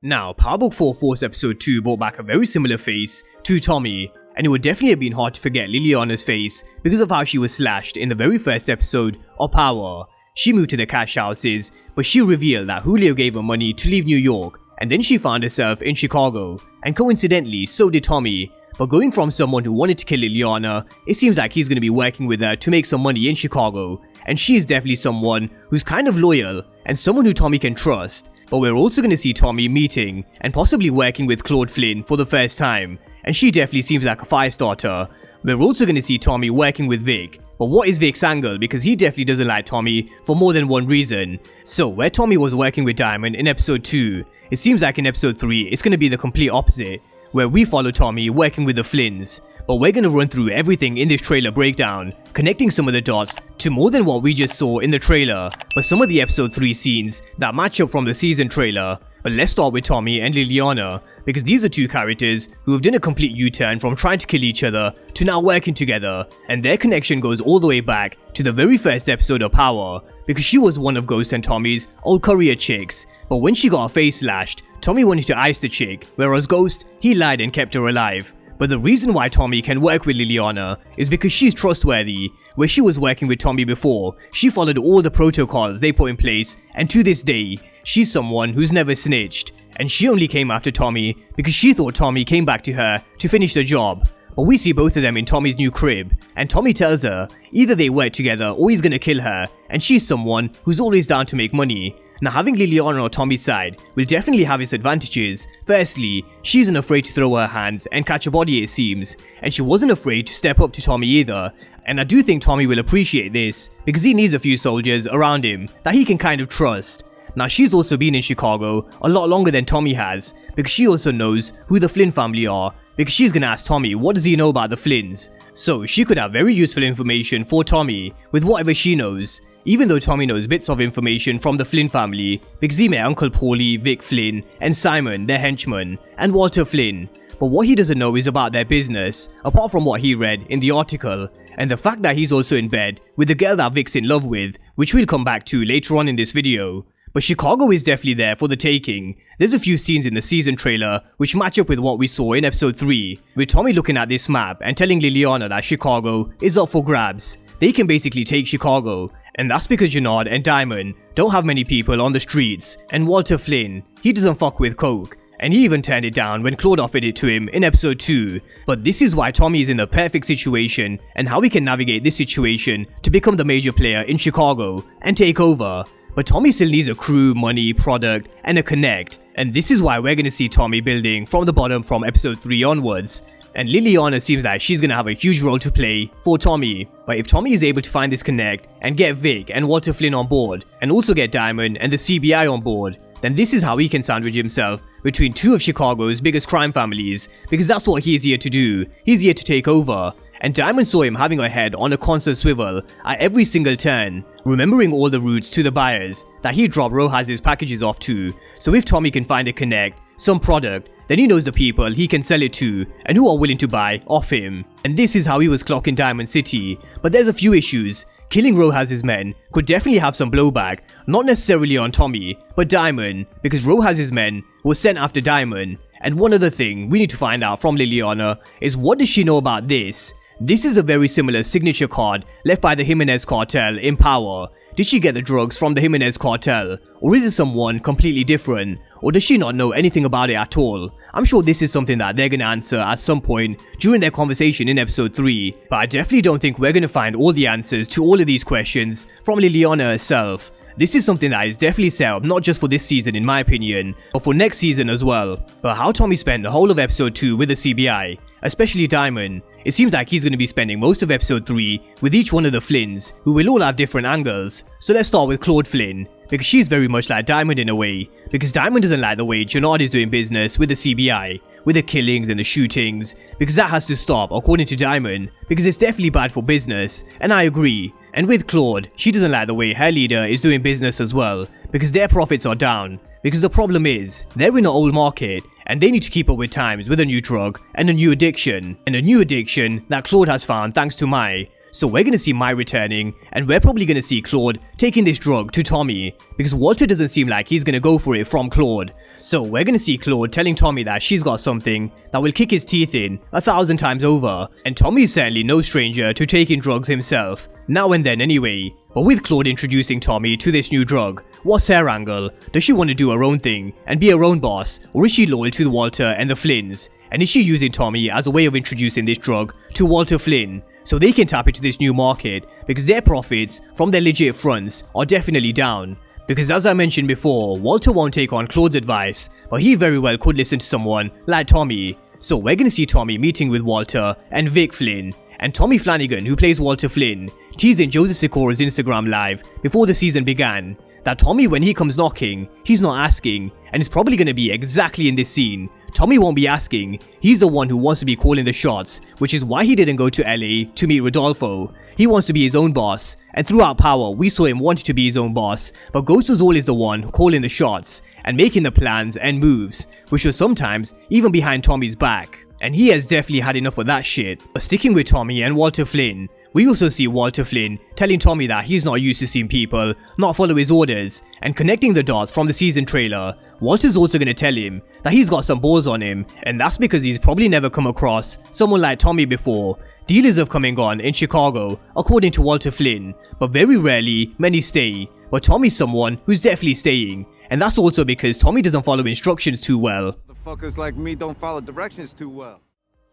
Now, Power Book 4 Force Episode 2 brought back a very similar face to Tommy, and it would definitely have been hard to forget Liliana's face because of how she was slashed in the very first episode of Power. She moved to the cash houses, but she revealed that Julio gave her money to leave New York, and then she found herself in Chicago, and coincidentally, so did Tommy. But going from someone who wanted to kill Liliana, it seems like he's going to be working with her to make some money in Chicago, and she is definitely someone who's kind of loyal, and someone who Tommy can trust. But we're also going to see Tommy meeting and possibly working with Claude Flynn for the first time, and she definitely seems like a fire starter. We're also going to see Tommy working with Vic, but what is Vic's angle, because he definitely doesn't like Tommy for more than one reason. So where Tommy was working with Diamond in episode 2, it seems like in episode 3 it's going to be the complete opposite, where we follow Tommy working with the Flynns. But we're going to run through everything in this trailer breakdown, connecting some of the dots to more than what we just saw in the trailer, but some of the episode 3 scenes that match up from the season trailer. But let's start with Tommy and Liliana, because these are two characters who have done a complete U-turn from trying to kill each other to now working together, and their connection goes all the way back to the very first episode of Power, because she was one of Ghost and Tommy's old career chicks, but when she got her face slashed, Tommy wanted to ice the chick, whereas Ghost, he lied and kept her alive. But the reason why Tommy can work with Liliana is because she's trustworthy. Where she was working with Tommy before, she followed all the protocols they put in place, and to this day, she's someone who's never snitched. And she only came after Tommy because she thought Tommy came back to her to finish the job. But we see both of them in Tommy's new crib, and Tommy tells her either they work together or he's gonna kill her, and she's someone who's always down to make money. Now, having Liliana on Tommy's side will definitely have its advantages. Firstly, she isn't afraid to throw her hands and catch a body, it seems, and she wasn't afraid to step up to Tommy either. And I do think Tommy will appreciate this, because he needs a few soldiers around him that he can kind of trust. Now, she's also been in Chicago a lot longer than Tommy has, because she also knows who the Flynn family are, because she's gonna ask Tommy what does he know about the Flynns. So she could have very useful information for Tommy with whatever she knows. Even though Tommy knows bits of information from the Flynn family, because he met Uncle Paulie, Vic Flynn, and Simon, their henchman, and Walter Flynn. But what he doesn't know is about their business, apart from what he read in the article, and the fact that he's also in bed with the girl that Vic's in love with, which we'll come back to later on in this video. But Chicago is definitely there for the taking. There's a few scenes in the season trailer which match up with what we saw in episode 3, with Tommy looking at this map and telling Liliana that Chicago is up for grabs. They can basically take Chicago, and that's because Janard and Diamond don't have many people on the streets, and Walter Flynn, he doesn't fuck with coke, and he even turned it down when Claude offered it to him in episode 2. But this is why Tommy is in the perfect situation, and how he can navigate this situation to become the major player in Chicago and take over. But Tommy still needs a crew, money, product, and a connect, and this is why we're gonna see Tommy building from the bottom from episode 3 onwards. And Liliana seems like she's gonna have a huge role to play for Tommy. But if Tommy is able to find this connect and get Vic and Walter Flynn on board, and also get Diamond and the CBI on board, then this is how he can sandwich himself between two of Chicago's biggest crime families, because that's what he's here to do. He's here to take over. And Diamond saw him having her head on a constant swivel at every single turn, remembering all the routes to the buyers that he dropped Rojas's packages off to. So if Tommy can find a connect, some product, then he knows the people he can sell it to and who are willing to buy off him. And this is how he was clocking Diamond City. But there's a few issues. Killing Rojas's men could definitely have some blowback, not necessarily on Tommy, but Diamond, because Rojas's men were sent after Diamond. And one other thing we need to find out from Liliana is, what does she know about this? This is a very similar signature card left by the Jimenez cartel in Power. Did she get the drugs from the Jimenez cartel? Or is it someone completely different? Or does she not know anything about it at all? I'm sure this is something that they're gonna answer at some point during their conversation in episode 3, but I definitely don't think we're gonna find all the answers to all of these questions from Liliana herself. This is something that is definitely set up not just for this season in my opinion, but for next season as well. But how Tommy spent the whole of episode 2 with the CBI, especially Diamond, it seems like he's going to be spending most of episode 3 with each one of the Flynns, who will all have different angles. So let's start with Claude Flynn, because she's very much like Diamond in a way, because Diamond doesn't like the way Janard is doing business with the CBI, with the killings and the shootings, because that has to stop according to Diamond, because it's definitely bad for business, and I agree. And with Claude, she doesn't like the way her leader is doing business as well, because their profits are down, because the problem is, they're in an old market, and they need to keep up with times with a new drug and a new addiction that Claude has found thanks to Mai. So we're gonna see Mai returning, and we're probably gonna see Claude taking this drug to Tommy, because Walter doesn't seem like he's gonna go for it from Claude. So we're gonna see Claude telling Tommy that she's got something that will kick his teeth in 1,000 times over, and Tommy is certainly no stranger to taking drugs himself, now and then anyway. But with Claude introducing Tommy to this new drug, what's her angle? Does she want to do her own thing and be her own boss, or is she loyal to Walter and the Flynns? And is she using Tommy as a way of introducing this drug to Walter Flynn, so they can tap into this new market, because their profits from their legit fronts are definitely down? Because as I mentioned before, Walter won't take on Claude's advice, but he very well could listen to someone like Tommy. So we're gonna see Tommy meeting with Walter and Vic Flynn, and Tommy Flanagan, who plays Walter Flynn, teasing Joseph Sikora's Instagram live before the season began, that Tommy, when he comes knocking, he's not asking, and it's probably gonna be exactly in this scene. Tommy won't be asking, he's the one who wants to be calling the shots, which is why he didn't go to LA to meet Rodolfo. He wants to be his own boss, and throughout Power, we saw him wanting to be his own boss, but Ghost was always the one calling the shots, and making the plans and moves, which was sometimes even behind Tommy's back. And he has definitely had enough of that shit. But sticking with Tommy and Walter Flynn, we also see Walter Flynn telling Tommy that he's not used to seeing people not follow his orders, and connecting the dots from the season trailer. Walter's also going to tell him that he's got some balls on him, and that's because he's probably never come across someone like Tommy before. Dealers have come and gone in Chicago, according to Walter Flynn, but very rarely many stay. But Tommy's someone who's definitely staying, and that's also because Tommy doesn't follow instructions too well. The fuckers like me don't follow directions too well.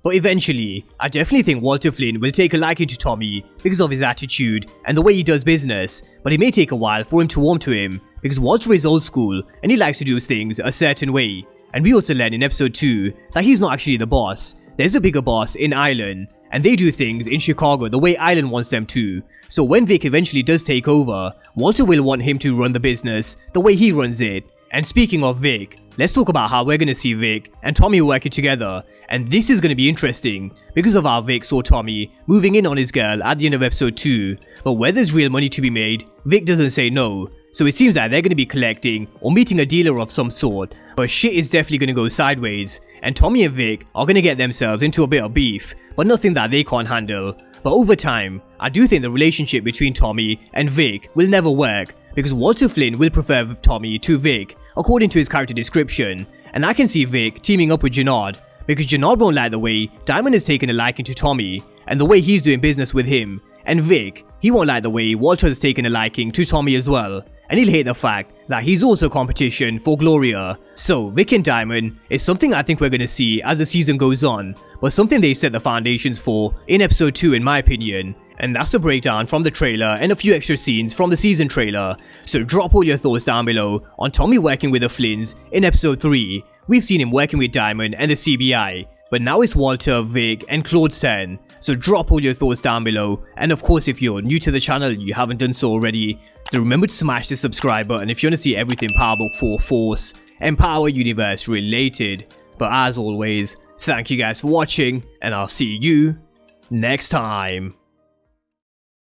But eventually, I definitely think Walter Flynn will take a liking to Tommy because of his attitude and the way he does business, but it may take a while for him to warm to him because Walter is old school and he likes to do things a certain way. And we also learn in episode 2 that he's not actually the boss. There's a bigger boss in Ireland, and they do things in Chicago the way Ireland wants them to. So when Vic eventually does take over, Walter will want him to run the business the way he runs it. And speaking of Vic, let's talk about how we're gonna see Vic and Tommy working together, and this is gonna be interesting because of how Vic saw Tommy moving in on his girl at the end of episode 2, but where there's real money to be made, Vic doesn't say no, so it seems like they're gonna be collecting or meeting a dealer of some sort, but shit is definitely gonna go sideways, and Tommy and Vic are gonna get themselves into a bit of beef, but nothing that they can't handle. But over time, I do think the relationship between Tommy and Vic will never work, because Walter Flynn will prefer Tommy to Vic, according to his character description, and I can see Vic teaming up with Jannard, because Jannard won't like the way Diamond has taken a liking to Tommy, and the way he's doing business with him, and Vic, he won't like the way Walter has taken a liking to Tommy as well, and he'll hate the fact that he's also competition for Gloria. So Vic and Diamond is something I think we're going to see as the season goes on, but something they set the foundations for in episode 2 in my opinion. And that's a breakdown from the trailer and a few extra scenes from the season trailer. So drop all your thoughts down below on Tommy working with the Flynns in episode 3. We've seen him working with Diamond and the CBI, but now it's Walter, Vic and Claude's turn. So drop all your thoughts down below, and of course if you're new to the channel and you haven't done so already, then remember to smash the subscribe button if you want to see everything Power Book 4 Force and Power Universe related. But as always, thank you guys for watching, and I'll see you next time.